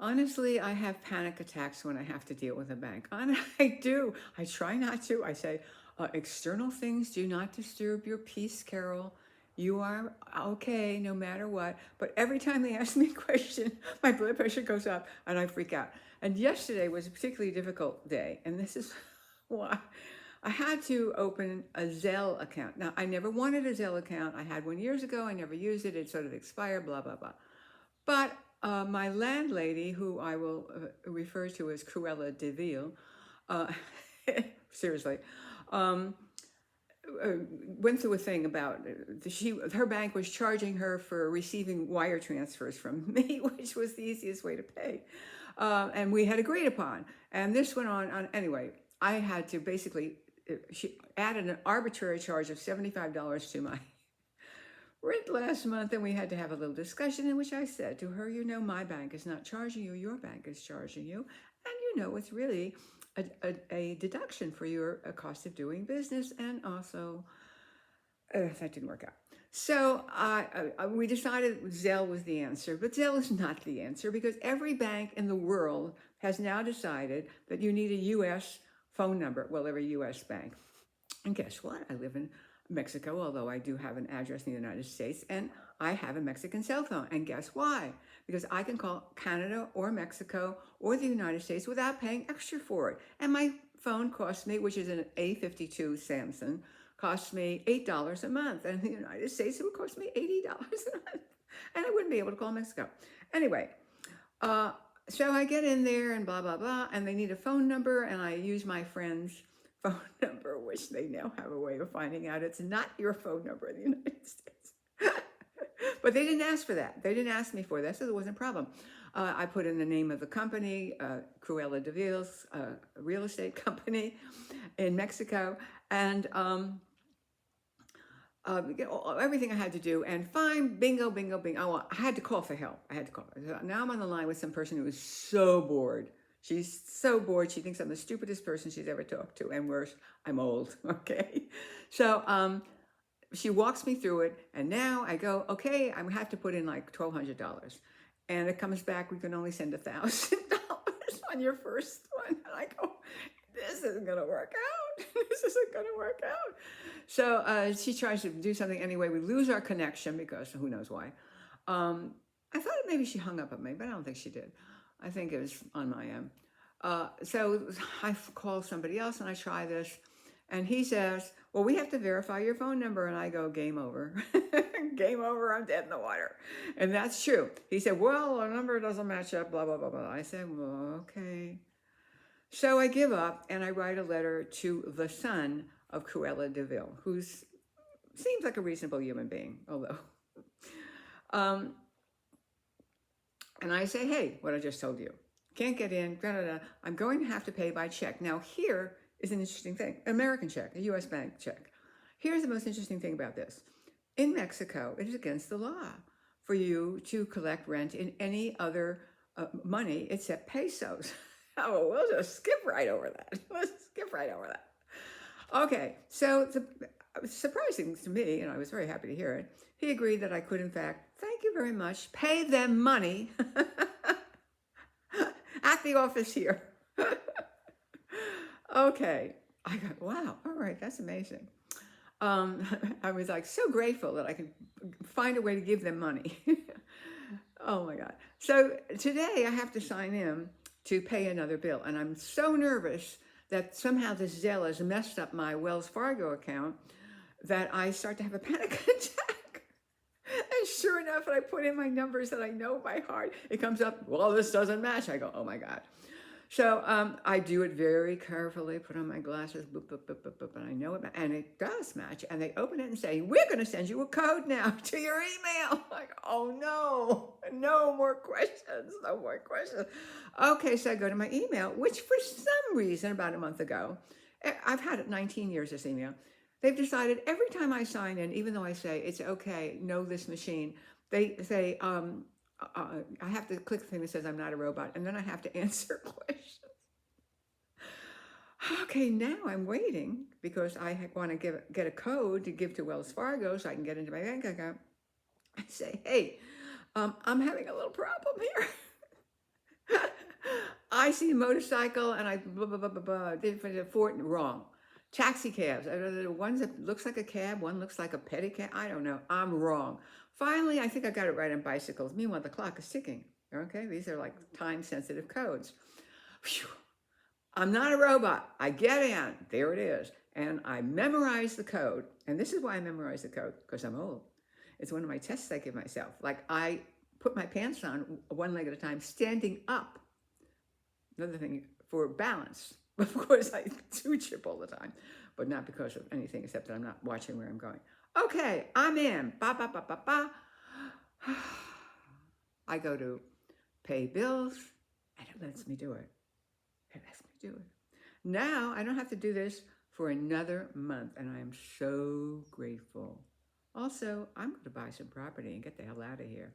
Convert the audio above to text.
Honestly, I have panic attacks when I have to deal with a bank. I do. I try not to. I say, external things do not disturb your peace, Carol. You are okay no matter what. But every time they ask me a question, my blood pressure goes up and I freak out. And yesterday was a particularly difficult day. And this is why I had to open a Zelle account. Now, I never wanted a Zelle account. I had one years ago. I never used it. It sort of expired, blah, blah, blah. But my landlady, who I will refer to as Cruella de Vil, uh, seriously, um, uh, went through a thing about her bank was charging her for receiving wire transfers from me, which was the easiest way to pay, and we had agreed upon. And this went on anyway. I had to basically she added an arbitrary charge of $75 to my rent last month, and we had to have a little discussion in which I said to her, you know, my bank is not charging you, your bank is charging you. And you know, it's really a deduction for your cost of doing business. And also, that didn't work out. So we decided Zelle was the answer, but Zelle is not the answer because every bank in the world has now decided that you need a U.S. phone number. Well, every U.S. bank. And guess what? I live in Mexico, although I do have an address in the United States, and I have a Mexican cell phone. And guess why? Because I can call Canada or Mexico or the United States without paying extra for it. And my phone costs me, which is an A52 Samsung, costs me $8 a month. And in the United States, it would cost me $80 a month. And I wouldn't be able to call Mexico. Anyway, uh, so I get in there and blah, blah, blah, and they need a phone number, and I use my friend's phone number, which they now have a way of finding out it's not your phone number in the United States. But they didn't ask for that. They didn't ask me for that, so there wasn't a problem. I put in the name of the company, Cruella de Vil's real estate company in Mexico, and everything I had to do, and fine, bingo, bingo, bingo. Oh, I had to call for help. I had to call. Now I'm on the line with some person who is so bored. She's so bored. She thinks I'm the stupidest person she's ever talked to, and worse, I'm old. Okay, so she walks me through it, and now I go, okay, I have to put in like $1,200, and it comes back we can only send $1,000 on your first one, and I go, this isn't gonna work out. This isn't gonna work out. So she tries to do something anyway. We lose our connection because who knows why. I thought maybe she hung up at me, but I don't think she did. I think it was on my end. So I call somebody else and I try this, and he says, well, we have to verify your phone number. And I go, game over. Game over, I'm dead in the water. And that's true. He said, well, our number doesn't match up, blah, blah, blah, blah. I said, well, okay. So I give up and I write a letter to the son of Cruella de Vil, who seems like a reasonable human being, although. Um, and I say, hey, what I just told you. Can't get in, da, da, da. I'm going to have to pay by check. Now, here is an interesting thing. American check, a U.S. bank check. Here's the most interesting thing about this. In Mexico, it is against the law for you to collect rent in any other money except pesos. Oh, we'll just skip right over that. Let's skip right over that. Okay, so it was surprising to me, and I was very happy to hear it. He agreed that I could, in fact, thank you very much, pay them money at the office here. Okay, I go, wow, all right, that's amazing. I was like so grateful that I could find a way to give them money. Oh my God. So today I have to sign in to pay another bill. And I'm so nervous that somehow this Zelle has messed up my Wells Fargo account that I start to have a panic attack. And sure enough, when I put in my numbers that I know by heart, it comes up, well, this doesn't match. I go, oh my God. So I do it very carefully, put on my glasses, boop, boop, boop, boop, boop, and I know it, and it does match. And they open it and say, we're going to send you a code now to your email. Like, oh no, no more questions, no more questions. Okay, so I go to my email, which for some reason, about a month ago, I've had it 19 years, this email. They've decided every time I sign in, even though I say it's okay, know this machine, they say, I have to click the thing that says I'm not a robot, and then I have to answer questions. Okay, now I'm waiting because I want to get a code to give to Wells Fargo so I can get into my bank account. I say, hey, I'm having a little problem here. I see a motorcycle and I blah, blah, blah, blah, blah, different, wrong. Taxi cabs. One that looks like a cab, one looks like a pedicab. I don't know. I'm wrong. Finally, I think I got it right on bicycles. Meanwhile, the clock is ticking. Okay, these are like time sensitive codes. Phew. I'm not a robot. I get in. There it is. And I memorize the code. And this is why I memorize the code, because I'm old. It's one of my tests I give myself. Like I put my pants on one leg at a time, standing up. Another thing for balance. Of course, I do trip all the time, but not because of anything except that I'm not watching where I'm going. Okay, I'm in. Ba, ba, ba, ba, ba. I go to pay bills, and it lets me do it. It lets me do it. Now I don't have to do this for another month, and I am so grateful. Also, I'm going to buy some property and get the hell out of here.